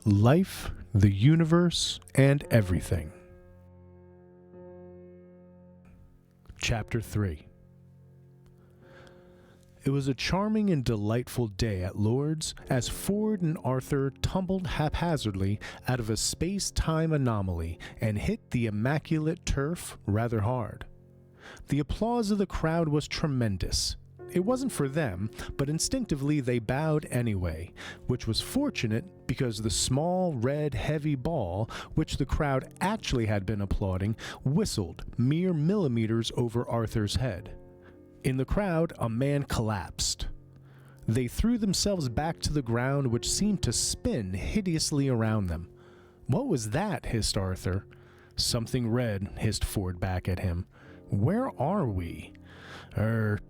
Life, the universe, and everything. Chapter 3. It was a charming and delightful day at Lord's as Ford and Arthur tumbled haphazardly out of a space-time anomaly and hit the immaculate turf rather hard. The applause of the crowd was tremendous. It wasn't for them, but instinctively they bowed anyway, which was fortunate because the small, red, heavy ball, which the crowd actually had been applauding, whistled mere millimeters over Arthur's head. In the crowd, a man collapsed. They threw themselves back to the ground, which seemed to spin hideously around them. "What was that?" hissed Arthur. "Something red," hissed Ford back at him. "Where are we?"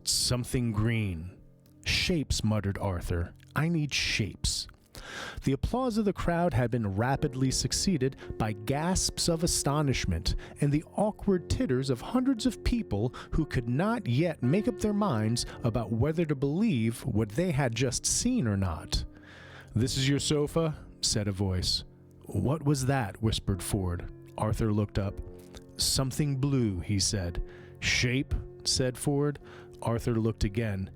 Something green." "Shapes," muttered Arthur. "I need shapes." The applause of the crowd had been rapidly succeeded by gasps of astonishment and the awkward titters of hundreds of people who could not yet make up their minds about whether to believe what they had just seen or not. "This is your sofa?" said a voice. "What was that?" whispered Ford. Arthur looked up. "Something blue," he said. "Shape?" said Ford. Arthur looked again.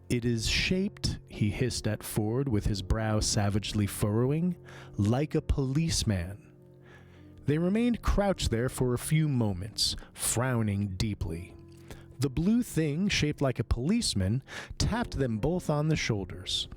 "It is shaped," he hissed at Ford with his brow savagely furrowing, "like a policeman." They remained crouched there for a few moments, frowning deeply. The blue thing, shaped like a policeman, tapped them both on the shoulders.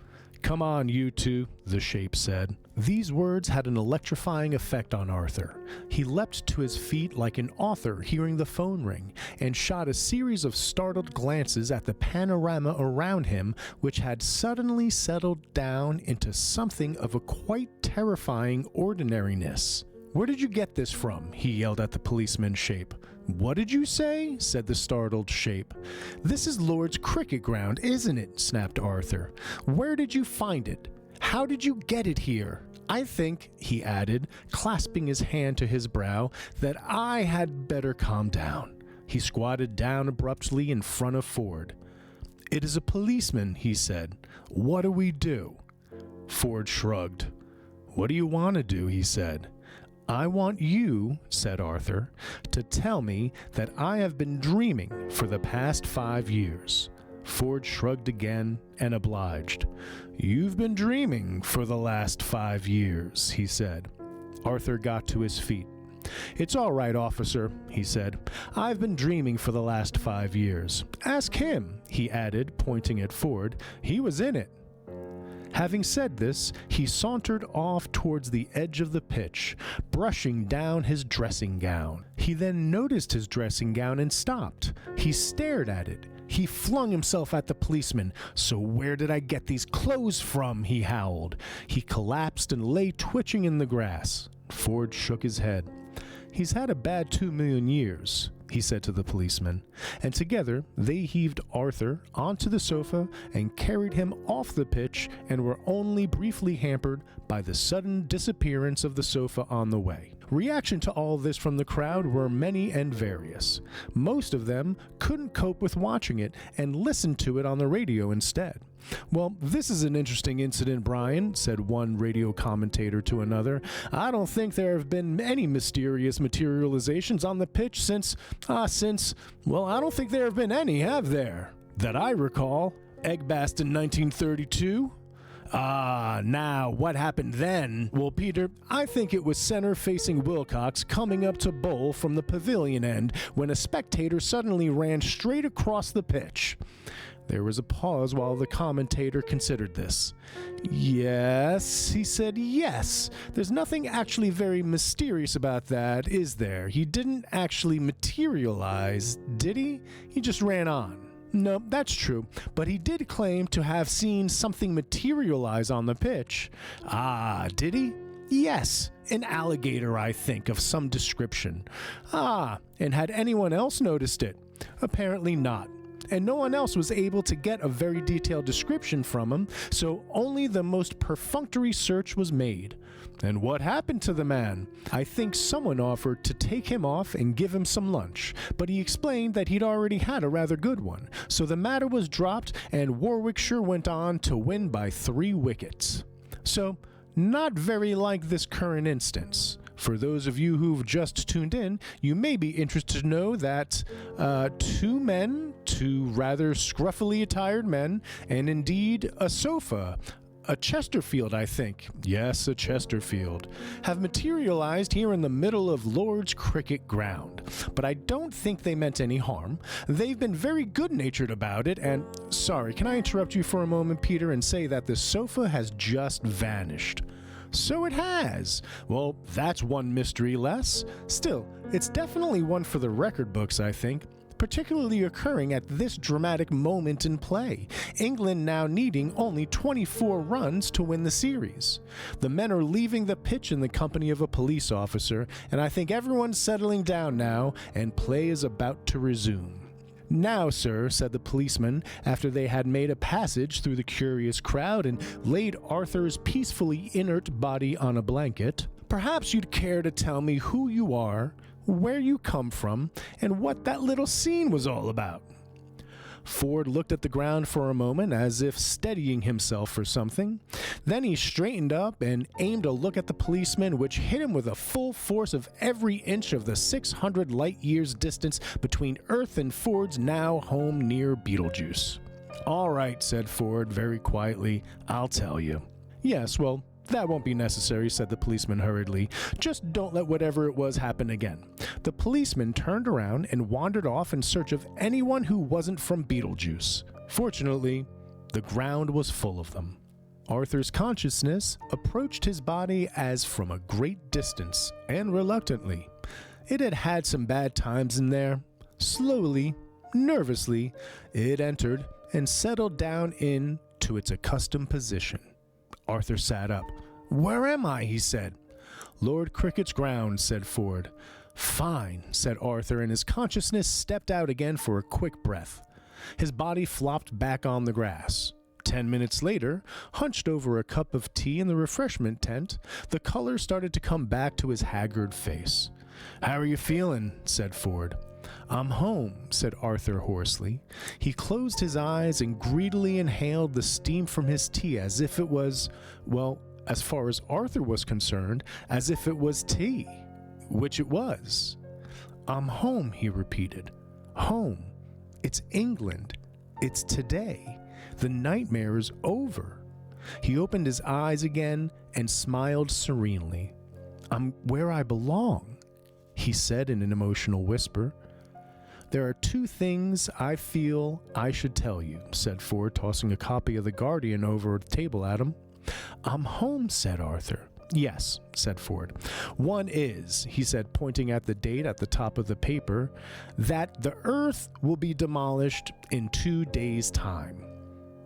"Come on, you two," the shape said. These words had an electrifying effect on Arthur. He leapt to his feet like an author hearing the phone ring, and shot a series of startled glances at the panorama around him, which had suddenly settled down into something of a quite terrifying ordinariness. "Where did you get this from?" he yelled at the policeman's shape. "What did you say?" said the startled shape. "This is Lord's cricket ground, isn't it?" snapped Arthur. "Where did you find it? How did you get it here? I think," he added, clasping his hand to his brow, "that I had better calm down." He squatted down abruptly in front of Ford. "It is a policeman," he said. "What do we do?" Ford shrugged. "What do you want to do?" he said. "I want you," said Arthur, "to tell me that I have been dreaming for the past 5 years. Ford shrugged again and obliged. "You've been dreaming for the last 5 years, he said. Arthur got to his feet. "It's all right, officer," he said. "I've been dreaming for the last 5 years. Ask him," he added, pointing at Ford. "He was in it." Having said this, he sauntered off towards the edge of the pitch, brushing down his dressing gown. He then noticed his dressing gown and stopped. He stared at it. He flung himself at the policeman. "So where did I get these clothes from?" he howled. He collapsed and lay twitching in the grass. Ford shook his head. "He's had a bad 2 million years," he said to the policeman, and together they heaved Arthur onto the sofa and carried him off the pitch, and were only briefly hampered by the sudden disappearance of the sofa on the way. Reaction to all this from the crowd were many and various. Most of them couldn't cope with watching it and listened to it on the radio instead. "Well, this is an interesting incident, Brian," said one radio commentator to another. "I don't think there have been any mysterious materializations on the pitch since, I don't think there have been any, have there? That I recall. Eggbast in 1932? Now, what happened then?" "Well, Peter, I think it was center-facing Wilcox coming up to bowl from the pavilion end when a spectator suddenly ran straight across the pitch." There was a pause while the commentator considered this. "Yes," he said, "yes. There's nothing actually very mysterious about that, is there? He didn't actually materialize, did he? He just ran on." "No, that's true, but he did claim to have seen something materialize on the pitch." "Did he?" "Yes, an alligator, I think, of some description." "And had anyone else noticed it?" "Apparently not. And no one else was able to get a very detailed description from him, so only the most perfunctory search was made." "And what happened to the man?" "I think someone offered to take him off and give him some lunch, but he explained that he'd already had a rather good one, so the matter was dropped and Warwickshire went on to win by 3 wickets. So Not very like this current instance. For those of you who've just tuned in, you may be interested to know that two rather scruffily attired men, and indeed a sofa, a Chesterfield, I think. Yes, a Chesterfield. Have materialized here in the middle of Lord's cricket ground. But I don't think they meant any harm. They've been very good-natured about it, and... Sorry, can I interrupt you for a moment, Peter, and say that the sofa has just vanished? So it has. Well, that's one mystery less. Still, it's definitely one for the record books, I think. Particularly occurring at this dramatic moment in play, England now needing only 24 runs to win the series. The men are leaving the pitch in the company of a police officer, and I think everyone's settling down now, and play is about to resume. "Now, sir," said the policeman, after they had made a passage through the curious crowd and laid Arthur's peacefully inert body on a blanket, "perhaps you'd care to tell me who you are, where you come from, and what that little scene was all about." Ford looked at the ground for a moment as if steadying himself for something. Then he straightened up and aimed a look at the policeman, which hit him with a full force of every inch of the 600 light-years distance between Earth and Ford's now home near Beetlejuice. "All right," said Ford very quietly, "I'll tell you." "Yes, well, that won't be necessary," said the policeman hurriedly. "Just don't let whatever it was happen again." The policeman turned around and wandered off in search of anyone who wasn't from Beetlejuice. Fortunately, the ground was full of them. Arthur's consciousness approached his body as from a great distance, and reluctantly. It had had some bad times in there. Slowly, nervously, it entered and settled down into its accustomed position. Arthur sat up. "Where am I?" he said. "Lord Cricket's ground," said Ford. "Fine," said Arthur, and his consciousness stepped out again for a quick breath. His body flopped back on the grass. 10 minutes later, hunched over a cup of tea in the refreshment tent, the color started to come back to his haggard face. "How are you feeling?" said Ford. "I'm home," said Arthur hoarsely. He closed his eyes and greedily inhaled the steam from his tea as if it was, well, as far as Arthur was concerned, as if it was tea, which it was. "I'm home," he repeated. "Home. It's England. It's today. The nightmare is over." He opened his eyes again and smiled serenely. "I'm where I belong," he said in an emotional whisper. "There are two things I feel I should tell you," said Ford, tossing a copy of The Guardian over the table at him. "I'm home," said Arthur. "Yes," said Ford. "One is," he said, pointing at the date at the top of the paper, "that the Earth will be demolished in 2 days' time."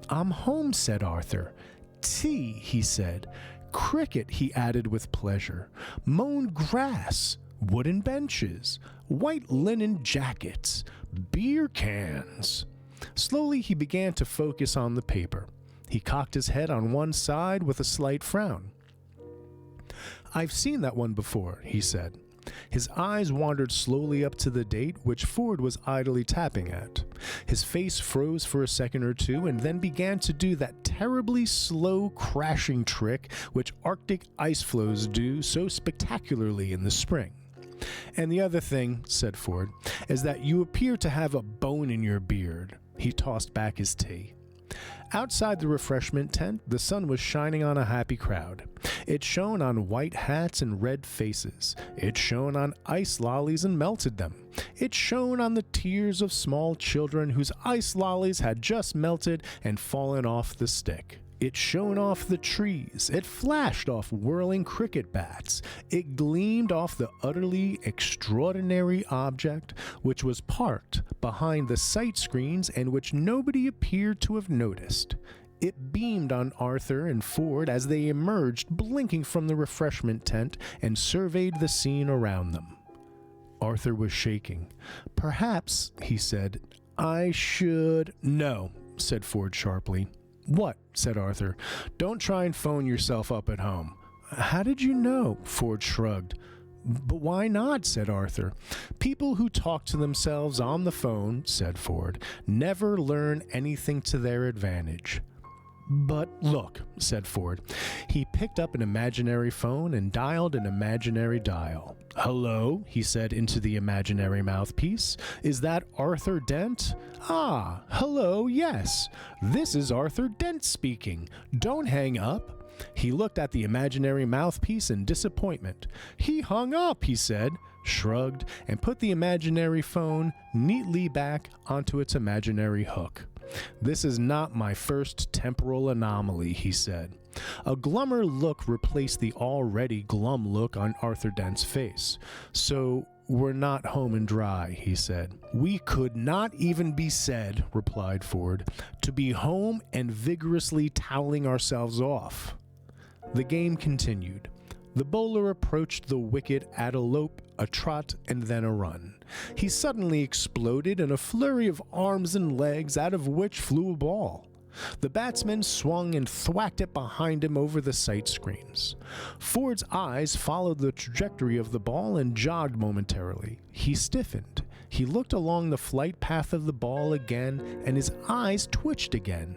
"I'm home," said Arthur. "Tea," he said. "Cricket," he added with pleasure. "Mown grass. Wooden benches, white linen jackets, beer cans." Slowly he began to focus on the paper. He cocked his head on one side with a slight frown. "I've seen that one before," he said. His eyes wandered slowly up to the date which Ford was idly tapping at. His face froze for a second or two and then began to do that terribly slow crashing trick which Arctic ice floes do so spectacularly in the spring. "And the other thing," said Ford, "is that you appear to have a bone in your beard." He tossed back his tea. Outside the refreshment tent, the sun was shining on a happy crowd. It shone on white hats and red faces. It shone on ice lollies and melted them. It shone on the tears of small children whose ice lollies had just melted and fallen off the stick. It shone off the trees. It flashed off whirling cricket bats. It gleamed off the utterly extraordinary object which was parked behind the sight screens and which nobody appeared to have noticed. It beamed on Arthur and Ford as they emerged blinking from the refreshment tent and surveyed the scene around them. Arthur was shaking. "Perhaps," he said, "I should—" "No," said Ford sharply. "What?" said Arthur. "Don't try and phone yourself up at home." "How did you know?" Ford shrugged. "But why not?" said Arthur. "People who talk to themselves on the phone," said Ford, "never learn anything to their advantage." "But look," said Ford. He picked up an imaginary phone and dialed an imaginary dial. "Hello," he said into the imaginary mouthpiece. "Is that Arthur Dent? Ah, hello, yes. This is Arthur Dent speaking. Don't hang up." He looked at the imaginary mouthpiece in disappointment. "He hung up," he said, shrugged, and put the imaginary phone neatly back onto its imaginary hook. "This is not my first temporal anomaly," he said. A glummer look replaced the already glum look on Arthur Dent's face. "So we're not home and dry," he said. "We could not even be said," replied Ford, "to be home and vigorously toweling ourselves off." The game continued. The bowler approached the wicket at a lope, a trot, and then a run. He suddenly exploded in a flurry of arms and legs, out of which flew a ball. The batsman swung and thwacked it behind him over the sight screens. Ford's eyes followed the trajectory of the ball and jogged momentarily. He stiffened. He looked along the flight path of the ball again, and his eyes twitched again.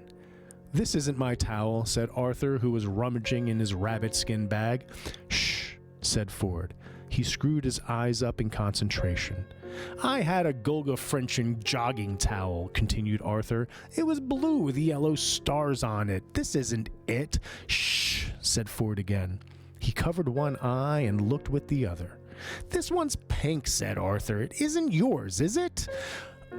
"This isn't my towel," said Arthur, who was rummaging in his rabbit skin bag. "Shh," said Ford. He screwed his eyes up in concentration. "I had a Golga Frenchin jogging towel," continued Arthur. "It was blue with yellow stars on it. This isn't it." "Shh," said Ford again. He covered one eye and looked with the other. "This one's pink," said Arthur. "It isn't yours, is it?"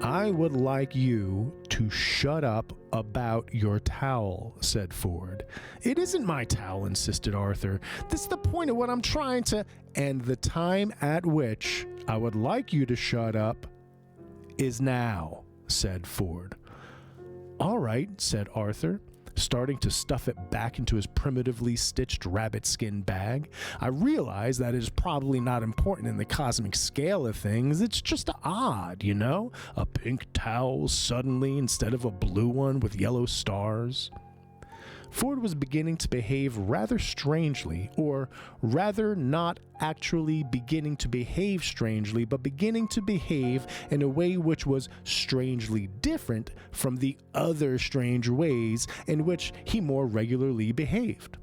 "I would like you to shut up about your towel," said Ford. "It isn't my towel," insisted Arthur. "This is the point of what I'm trying to—" "And the time at which I would like you to shut up is now," said Ford. "All right," said Arthur, starting to stuff it back into his primitively stitched rabbit skin bag. "I realize that it is probably not important in the cosmic scale of things. It's just odd, you know? A pink towel suddenly instead of a blue one with yellow stars." Ford was beginning to behave rather strangely, or rather not actually beginning to behave strangely, but beginning to behave in a way which was strangely different from the other strange ways in which he more regularly behaved.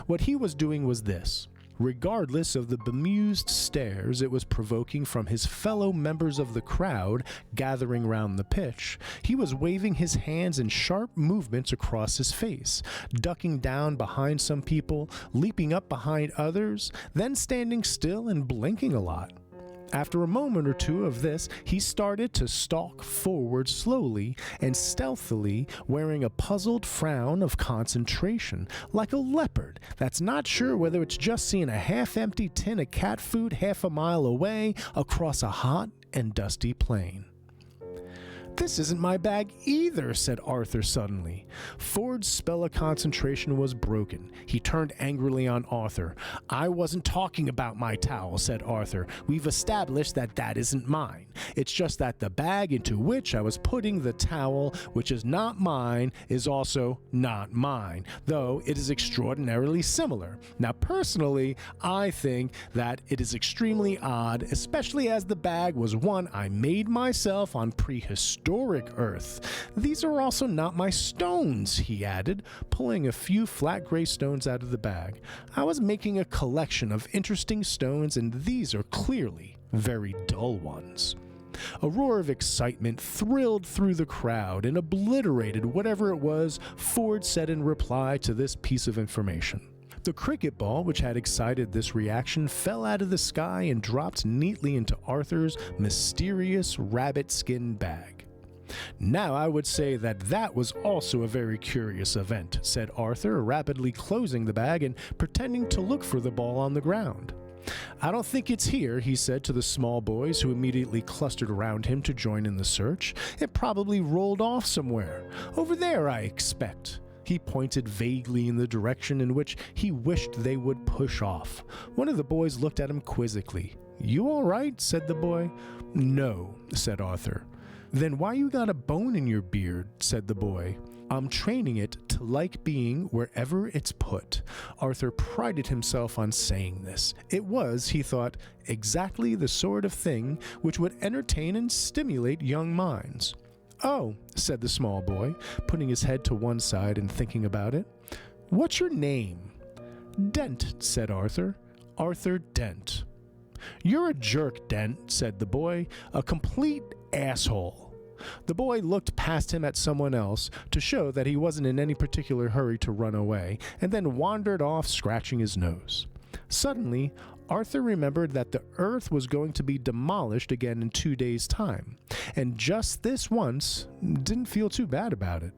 What he was doing was this. Regardless of the bemused stares it was provoking from his fellow members of the crowd gathering round the pitch, he was waving his hands in sharp movements across his face, ducking down behind some people, leaping up behind others, then standing still and blinking a lot. After a moment or two of this, he started to stalk forward slowly and stealthily, wearing a puzzled frown of concentration, like a leopard that's not sure whether it's just seen a half-empty tin of cat food half a mile away across a hot and dusty plain. "This isn't my bag either," said Arthur suddenly. Ford's spell of concentration was broken. He turned angrily on Arthur. "I wasn't talking about my towel," said Arthur. "We've established that that isn't mine. It's just that the bag into which I was putting the towel, which is not mine, is also not mine, though it is extraordinarily similar. Now, personally, I think that it is extremely odd, especially as the bag was one I made myself on prehistoric Earth. These are also not my stones," he added, pulling a few flat gray stones out of the bag. "I was making a collection of interesting stones, and these are clearly very dull ones." A roar of excitement thrilled through the crowd and obliterated whatever it was Ford said in reply to this piece of information. The cricket ball which had excited this reaction fell out of the sky and dropped neatly into Arthur's mysterious rabbit skin bag. "Now I would say that that was also a very curious event," said Arthur, rapidly closing the bag and pretending to look for the ball on the ground. "I don't think it's here," he said to the small boys who immediately clustered around him to join in the search. "It probably rolled off somewhere. Over there, I expect." He pointed vaguely in the direction in which he wished they would push off. One of the boys looked at him quizzically. "You all right?" said the boy. "No," said Arthur. "Then why you got a bone in your beard?" said the boy. "I'm training it to like being wherever it's put." Arthur prided himself on saying this. It was, he thought, exactly the sort of thing which would entertain and stimulate young minds. "Oh," said the small boy, putting his head to one side and thinking about it. "What's your name?" "Dent," said Arthur. "Arthur Dent." "You're a jerk, Dent," said the boy. "A complete asshole." The boy looked past him at someone else to show that he wasn't in any particular hurry to run away, and then wandered off scratching his nose. Suddenly, Arthur remembered that the earth was going to be demolished again in 2 days' time, and just this once didn't feel too bad about it.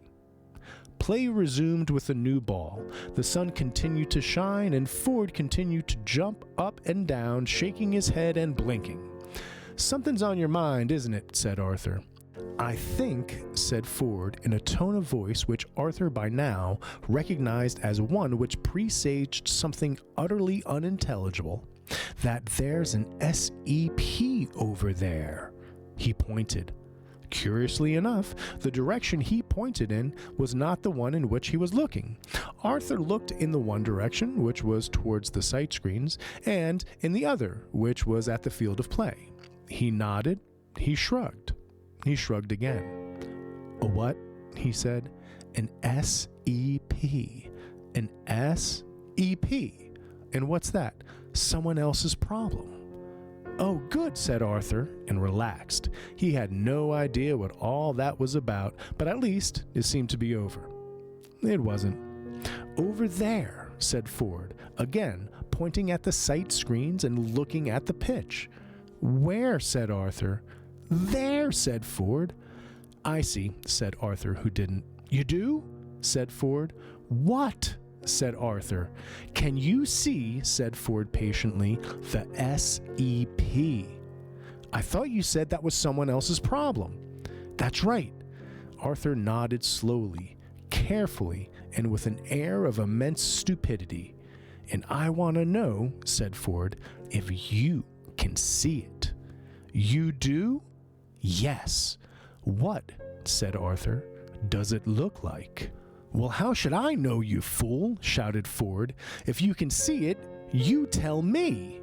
Play resumed with a new ball. The sun continued to shine, and Ford continued to jump up and down, shaking his head and blinking. "Something's on your mind, isn't it?" said Arthur. "I think," said Ford in a tone of voice which Arthur by now recognized as one which presaged something utterly unintelligible, "that there's an SEP over there." He pointed. Curiously enough, the direction he pointed in was not the one in which he was looking. Arthur looked in the one direction, which was towards the sight screens, and in the other, which was at the field of play. He nodded. He shrugged. He shrugged again. "A what?" he said. "An SEP. An SEP. And what's that? Someone else's problem." "Oh, good," said Arthur, and relaxed. He had no idea what all that was about, but at least it seemed to be over. It wasn't. "Over there," said Ford, again pointing at the sight screens and looking at the pitch. "Where?" said Arthur. "There," said Ford. "I see," said Arthur, who didn't. "You do?" said Ford. "What?" said Arthur. "Can you see," said Ford patiently, "the SEP? I thought you said that was someone else's problem." "That's right." Arthur nodded slowly, carefully, and with an air of immense stupidity. "And I want to know," said Ford, "if you can see it." "You do?" "Yes." "What," said Arthur, "does it look like?" "Well, how should I know, you fool?" shouted Ford. "If you can see it, you tell me."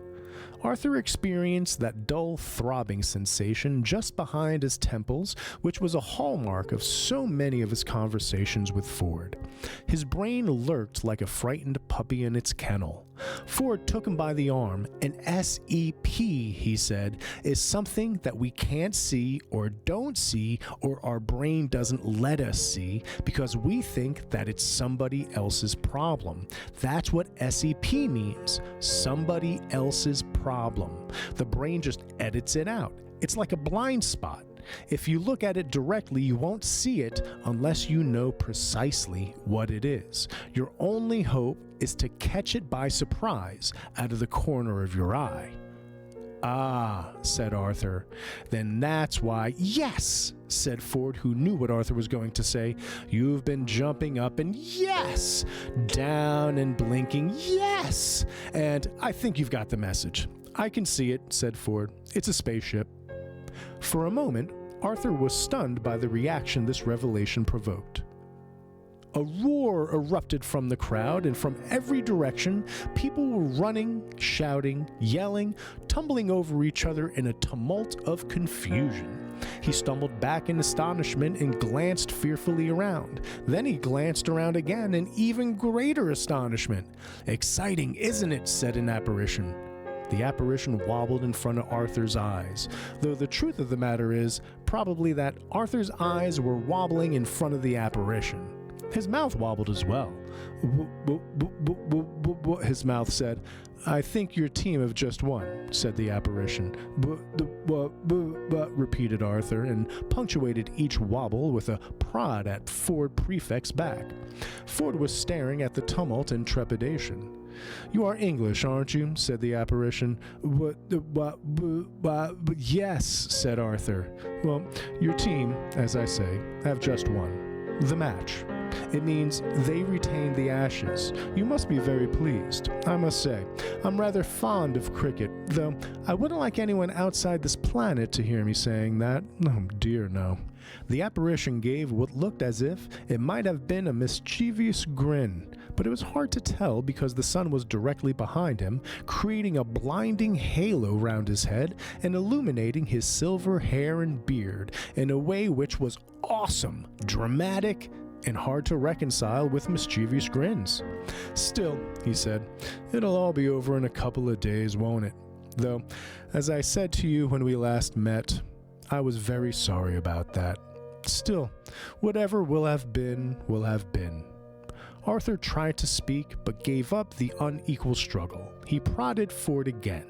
Arthur experienced that dull throbbing sensation just behind his temples, which was a hallmark of so many of his conversations with Ford. His brain lurked like a frightened puppy in its kennel. Ford took him by the arm. "An SEP," he said, "is something that we can't see or don't see or our brain doesn't let us see because we think that it's somebody else's problem. That's what SEP means, somebody else's problem. The brain just edits it out. It's like a blind spot. If you look at it directly, you won't see it unless you know precisely what it is. Your only hope is to catch it by surprise out of the corner of your eye." "Ah," said Arthur. "Then that's why—" "Yes," said Ford, who knew what Arthur was going to say. "You've been jumping up and yes, down and blinking, yes, and I think you've got the message." "I can see it," said Ford. "It's a spaceship." For a moment, Arthur was stunned by the reaction this revelation provoked. A roar erupted from the crowd, and from every direction, people were running, shouting, yelling, tumbling over each other in a tumult of confusion. He stumbled back in astonishment and glanced fearfully around. Then he glanced around again in even greater astonishment. "Exciting, isn't it?" said an apparition. The apparition wobbled in front of Arthur's eyes, though the truth of the matter is probably that Arthur's eyes were wobbling in front of the apparition. His mouth wobbled as well. His mouth said. "I think your team have just won," said the apparition. Repeated Arthur, and punctuated each wobble with a prod at Ford Prefect's back. Ford was staring at the tumult in trepidation. "You are English, aren't you?" said the apparition. "Yes," said Arthur. "Well, your team, as I say, have just won the match. It means they retained the Ashes. You must be very pleased. I must say, I'm rather fond of cricket, though I wouldn't like anyone outside this planet to hear me saying that. Oh dear, no." The apparition gave what looked as if it might have been a mischievous grin, but it was hard to tell because the sun was directly behind him, creating a blinding halo round his head and illuminating his silver hair and beard in a way which was awesome, dramatic, and hard to reconcile with mischievous grins. "Still," he said, "it'll all be over in a couple of days, won't it? Though, as I said to you when we last met, I was very sorry about that. Still, whatever will have been, will have been." Arthur tried to speak, but gave up the unequal struggle. He prodded Ford again.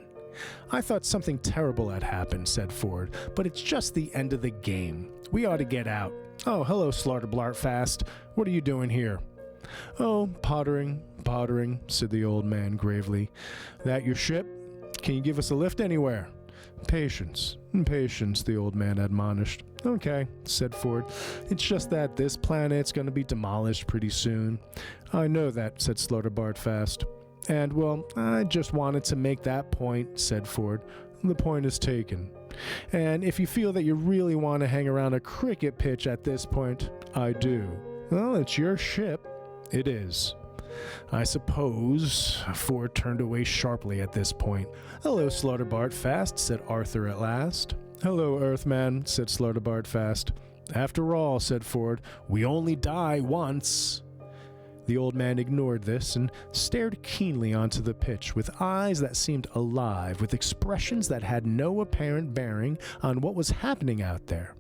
"I thought something terrible had happened," said Ford, "but it's just the end of the game. We ought to get out. Oh, hello, Slartiblartfast. What are you doing here?" "Oh, pottering, said the old man gravely. "That your ship? Can you give us a lift anywhere?" Patience, the old man admonished. "Okay," said Ford. "It's just that this planet's going to be demolished pretty soon." "I know that," said Slartiblartfast. "And, well, I just wanted to make that point," said Ford. "The point is taken. And if you feel that you really want to hang around a cricket pitch at this point, I do." "Well, it's your ship." "It is." "I suppose." Ford turned away sharply at this point. "Hello, Slartiblartfast," said Arthur at last. "Hello, Earthman," said Slartiblartfast. "After all," said Ford, "we only die once." The old man ignored this and stared keenly onto the pitch with eyes that seemed alive, with expressions that had no apparent bearing on what was happening out there.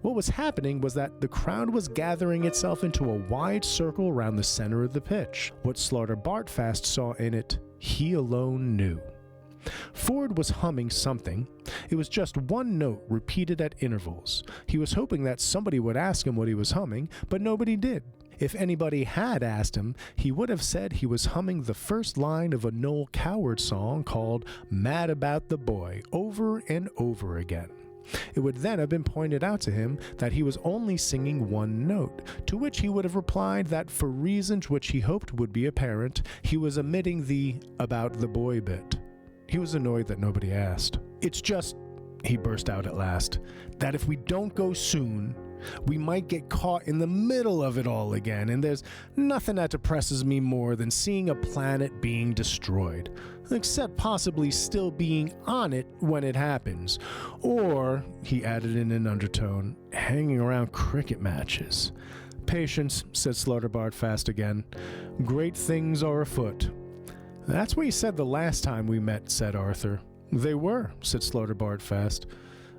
What was happening was that the crowd was gathering itself into a wide circle around the center of the pitch. What Slartiblartfast saw in it, he alone knew. Ford was humming something. It was just one note repeated at intervals. He was hoping that somebody would ask him what he was humming, but nobody did. If anybody had asked him, he would have said he was humming the first line of a Noel Coward song called "Mad About the Boy" over and over again. It would then have been pointed out to him that he was only singing one note, to which he would have replied that for reasons which he hoped would be apparent, he was omitting the "about the boy" bit. He was annoyed that nobody asked. "It's just," he burst out at last, "that if we don't go soon, we might get caught in the middle of it all again, and there's nothing that depresses me more than seeing a planet being destroyed, except possibly still being on it when it happens. Or," he added in an undertone, "hanging around cricket matches." "Patience," said Slartiblartfast again. "Great things are afoot." "That's what you said the last time we met," said Arthur. "They were," said Slartiblartfast.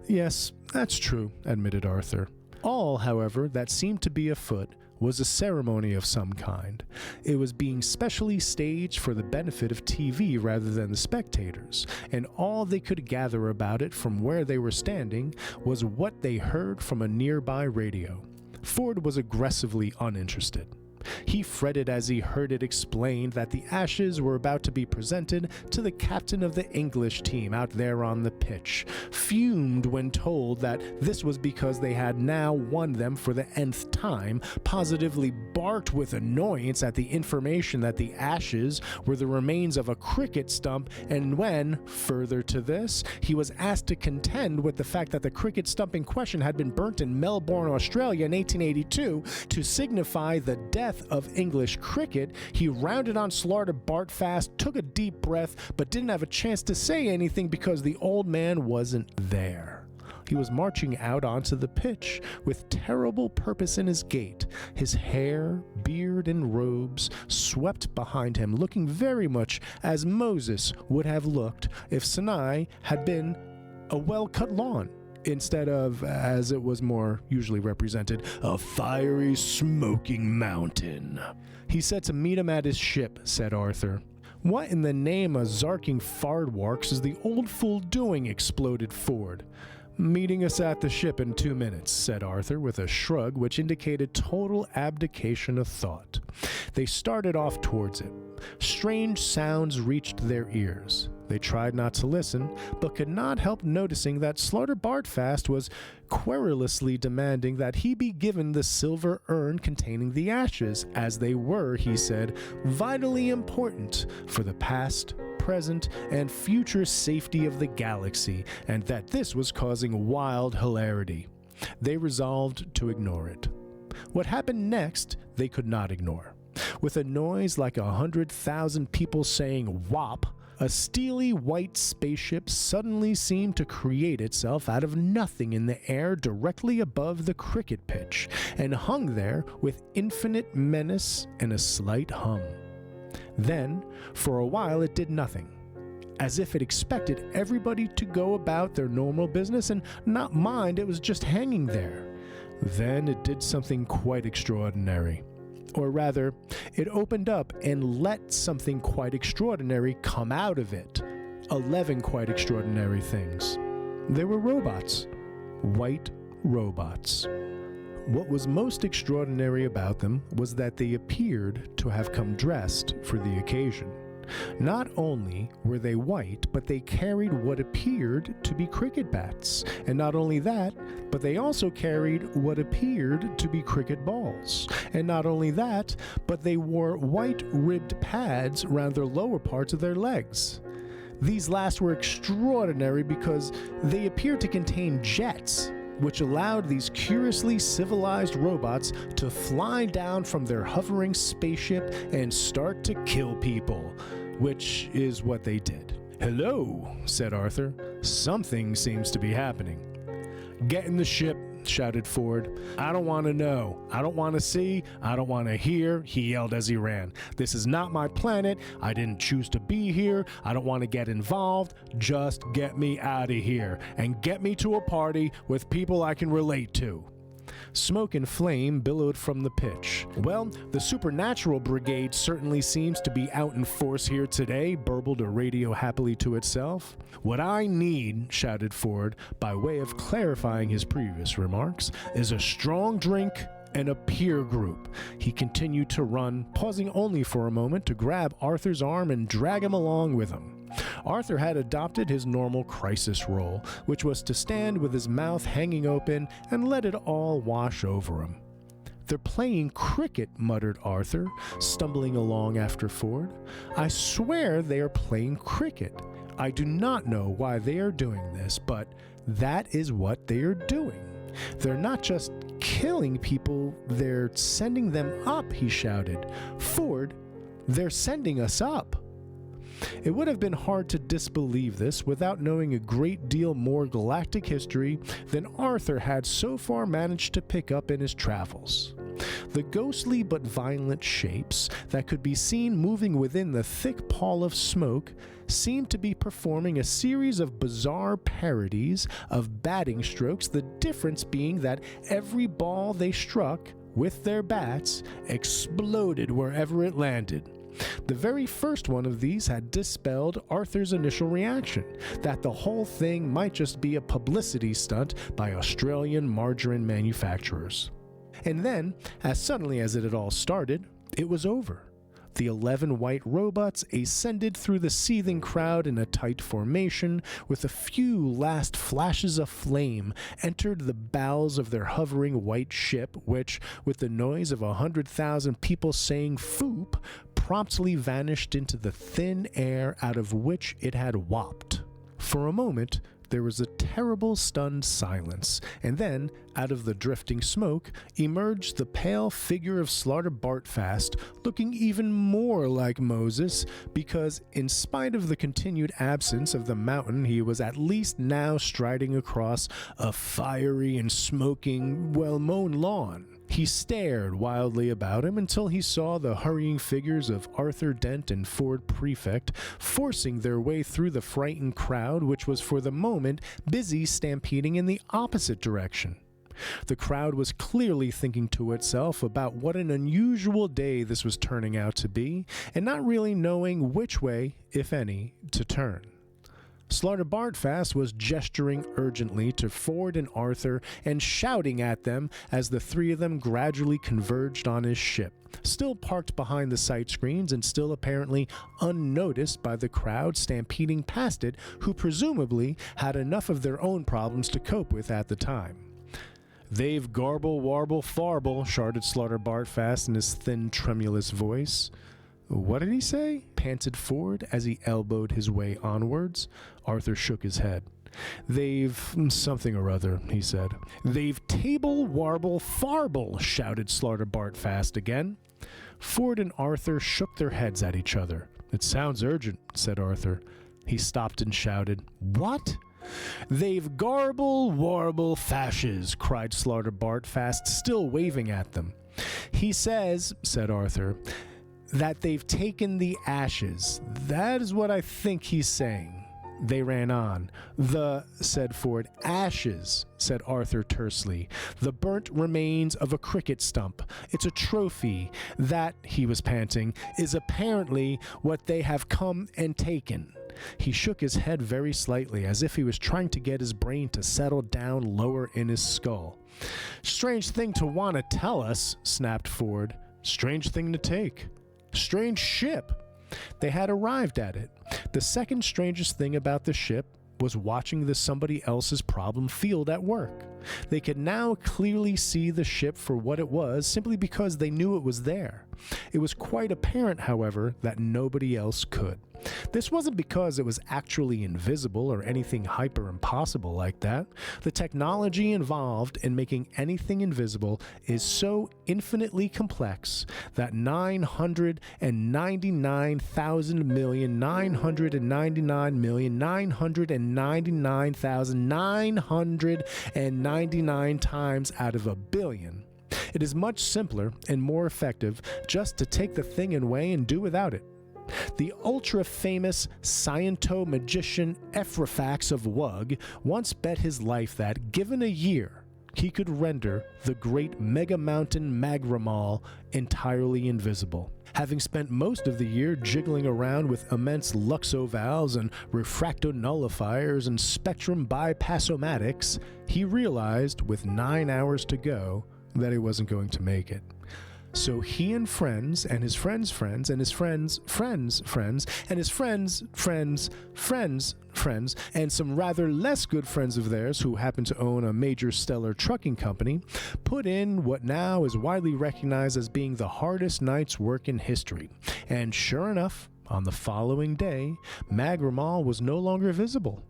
"Yes, that's true," admitted Arthur. All, however, that seemed to be afoot was a ceremony of some kind. It was being specially staged for the benefit of TV rather than the spectators, and all they could gather about it from where they were standing was what they heard from a nearby radio. Ford was aggressively uninterested. He fretted as he heard it explained that the ashes were about to be presented to the captain of the English team out there on the pitch, fumed when told that this was because they had now won them for the nth time, positively barked with annoyance at the information that the ashes were the remains of a cricket stump, and when, further to this, he was asked to contend with the fact that the cricket stump in question had been burnt in Melbourne, Australia in 1882 to signify the death of English cricket, he rounded on Slartiblartfast, took a deep breath, but didn't have a chance to say anything because the old man wasn't there. He was marching out onto the pitch with terrible purpose in his gait, his hair, beard, and robes swept behind him, looking very much as Moses would have looked if Sinai had been a well-cut lawn, instead of, as it was more usually represented, a fiery, smoking mountain. "He said to meet him at his ship," said Arthur. "What in the name of Zarking Fardwarks is the old fool doing?" exploded Ford. "Meeting us at the ship in 2 minutes," said Arthur with a shrug which indicated total abdication of thought. They started off towards it. Strange sounds reached their ears. They tried not to listen, but could not help noticing that Slartiblartfast was querulously demanding that he be given the silver urn containing the ashes, as they were, he said, vitally important for the past, present, and future safety of the galaxy, and that this was causing wild hilarity. They resolved to ignore it. What happened next, they could not ignore. With a noise like 100,000 people saying "wop," a steely white spaceship suddenly seemed to create itself out of nothing in the air directly above the cricket pitch, and hung there with infinite menace and a slight hum. Then, for a while it did nothing, as if it expected everybody to go about their normal business and not mind it was just hanging there. Then it did something quite extraordinary. Or rather, it opened up and let something quite extraordinary come out of it. 11 quite extraordinary things. They were robots. White robots. What was most extraordinary about them was that they appeared to have come dressed for the occasion. Not only were they white, but they carried what appeared to be cricket bats. And not only that, but they also carried what appeared to be cricket balls. And not only that, but they wore white ribbed pads around their lower parts of their legs. These last were extraordinary because they appeared to contain jets, which allowed these curiously civilized robots to fly down from their hovering spaceship and start to kill people, which is what they did. "Hello," said Arthur. "Something seems to be happening." "Get in the ship," shouted Ford. "I don't want to know. I don't want to see. I don't want to hear," he yelled as he ran. "This is not my planet. I didn't choose to be here. I don't want to get involved. Just get me out of here and get me to a party with people I can relate to." Smoke and flame billowed from the pitch. "Well, the supernatural brigade certainly seems to be out in force here today," burbled a radio happily to itself. "What I need," shouted Ford, by way of clarifying his previous remarks, "is a strong drink and a peer group." He continued to run, pausing only for a moment to grab Arthur's arm and drag him along with him. Arthur had adopted his normal crisis role, which was to stand with his mouth hanging open and let it all wash over him. "They're playing cricket," muttered Arthur, stumbling along after Ford. "I swear they are playing cricket. I do not know why they are doing this, but that is what they are doing. They're not just killing people, they're sending them up," he shouted. "Ford, they're sending us up." It would have been hard to disbelieve this without knowing a great deal more galactic history than Arthur had so far managed to pick up in his travels. The ghostly but violent shapes that could be seen moving within the thick pall of smoke seemed to be performing a series of bizarre parodies of batting strokes, the difference being that every ball they struck with their bats exploded wherever it landed. The very first one of these had dispelled Arthur's initial reaction, that the whole thing might just be a publicity stunt by Australian margarine manufacturers. And then, as suddenly as it had all started, it was over. The 11 white robots ascended through the seething crowd in a tight formation, with a few last flashes of flame, entered the bowels of their hovering white ship, which, with the noise of 100,000 people saying "foop," promptly vanished into the thin air out of which it had whopped. For a moment, there was a terrible stunned silence, and then, out of the drifting smoke, emerged the pale figure of Slaughter Bartfast, looking even more like Moses, because in spite of the continued absence of the mountain, he was at least now striding across a fiery and smoking, well-mown lawn. He stared wildly about him until he saw the hurrying figures of Arthur Dent and Ford Prefect forcing their way through the frightened crowd, which was for the moment busy stampeding in the opposite direction. The crowd was clearly thinking to itself about what an unusual day this was turning out to be, and not really knowing which way, if any, to turn. Slaughter Bartfast was gesturing urgently to Ford and Arthur and shouting at them as the three of them gradually converged on his ship, still parked behind the sight screens and still apparently unnoticed by the crowd stampeding past it, who presumably had enough of their own problems to cope with at the time. "They've garble, warble, farble," shouted Slaughter Bartfast in his thin, tremulous voice. "What did he say?" panted Ford as he elbowed his way onwards. Arthur shook his head. "They've something or other," he said. "They've table, warble, farble," shouted Slaughter Bartfast again. Ford and Arthur shook their heads at each other. "It sounds urgent," said Arthur. He stopped and shouted, "What?" "They've garble, warble, fashes," cried Slaughter Bartfast, still waving at them. "He says," said Arthur, "that they've taken the ashes. That is what I think he's saying." They ran on. Said Ford. "Ashes," said Arthur tersely. "The burnt remains of a cricket stump. It's a trophy. That," he was panting, "is apparently what they have come and taken." He shook his head very slightly, as if he was trying to get his brain to settle down lower in his skull. "Strange thing to want to tell us," snapped Ford. "Strange thing to take. Strange ship." They had arrived at it. The second strangest thing about the ship was watching the somebody else's problem field at work. They could now clearly see the ship for what it was simply because they knew it was there. It was quite apparent, however, that nobody else could. This wasn't because it was actually invisible or anything hyper impossible like that. The technology involved in making anything invisible is so infinitely complex that 999,999,999,999 times out of a billion, it is much simpler and more effective just to take the thing away and do without it. The ultra-famous sciento-magician Ephrafax of Wug once bet his life that, given a year, he could render the great mega-mountain Magramol entirely invisible. Having spent most of the year jiggling around with immense luxovals and refractonullifiers and spectrum bypassomatics, he realized, with 9 hours to go, that he wasn't going to make it. So he and friends, and his friends' friends, and his friends' friends' friends, and his friends' friends' friends' friends, and some rather less good friends of theirs who happen to own a major stellar trucking company, put in what now is widely recognized as being the hardest night's work in history. And sure enough, on the following day, Magramol was no longer visible.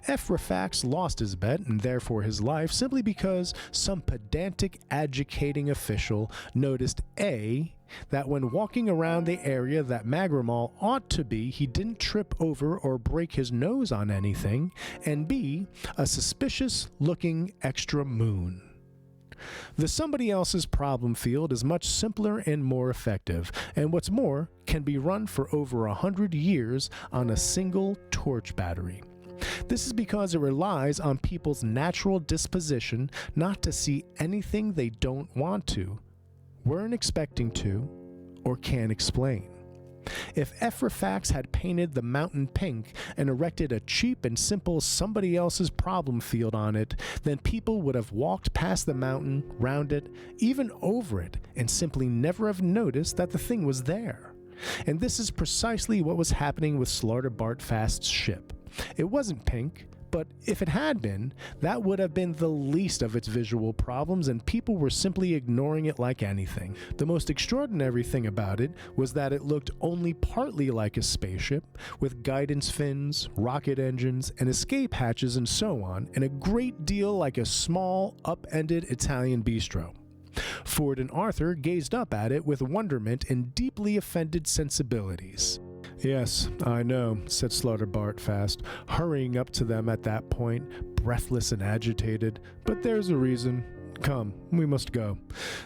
Ephrafax lost his bet, and therefore his life, simply because some pedantic adjudicating official noticed A, that when walking around the area that Magramol ought to be, he didn't trip over or break his nose on anything, and B, a suspicious-looking extra moon. The somebody else's problem field is much simpler and more effective, and what's more, can be run for over 100 years on a single torch battery. This is because it relies on people's natural disposition not to see anything they don't want to, weren't expecting to, or can't explain. If Ephrafax had painted the mountain pink and erected a cheap and simple somebody else's problem field on it, then people would have walked past the mountain, round it, even over it, and simply never have noticed that the thing was there. And this is precisely what was happening with Slaughter Bartfast's ship. It wasn't pink, but if it had been, that would have been the least of its visual problems, and people were simply ignoring it like anything. The most extraordinary thing about it was that it looked only partly like a spaceship, with guidance fins, rocket engines, and escape hatches and so on, and a great deal like a small, upended Italian bistro. Ford and Arthur gazed up at it with wonderment and deeply offended sensibilities. "Yes, I know," said Slaughter Bartfast, hurrying up to them at that point, breathless and agitated, "but there's a reason. Come, we must go.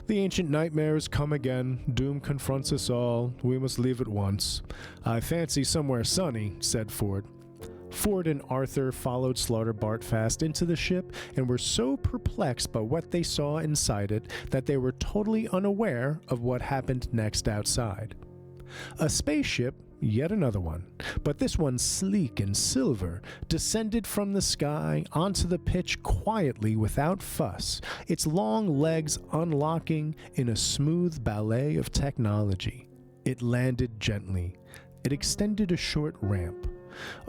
The ancient nightmare has come again. Doom confronts us all. We must leave at once." "I fancy somewhere sunny," said Ford. Ford and Arthur followed Slaughter Bartfast into the ship and were so perplexed by what they saw inside it that they were totally unaware of what happened next outside. A spaceship, yet another one, but this one sleek and silver, descended from the sky onto the pitch quietly without fuss, its long legs unlocking in a smooth ballet of technology. It landed gently. It extended a short ramp.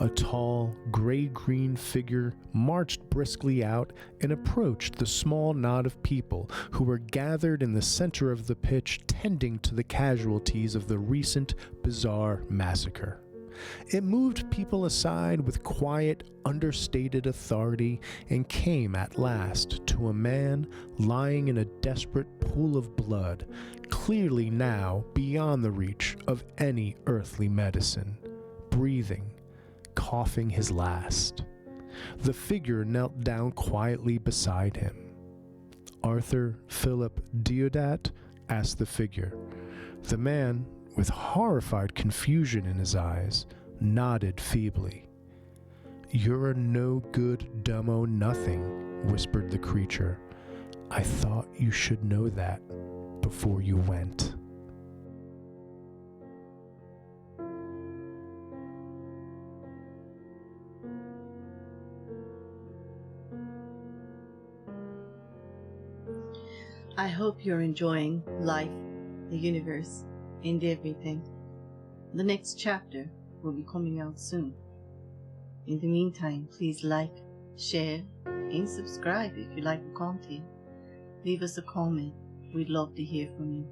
A tall, gray-green figure marched briskly out and approached the small knot of people who were gathered in the center of the pitch tending to the casualties of the recent bizarre massacre. It moved people aside with quiet, understated authority and came at last to a man lying in a desperate pool of blood, clearly now beyond the reach of any earthly medicine, breathing, coughing his last. The figure knelt down quietly beside him. "Arthur Philip Deodat?" asked the figure. The man, with horrified confusion in his eyes, nodded feebly. "You're a no-good dumbo-nothing," whispered the creature. "I thought you should know that before you went." I hope you're enjoying life, the universe, and everything. The next chapter will be coming out soon. In the meantime, please like, share, and subscribe if you like the content. Leave us a comment. We'd love to hear from you.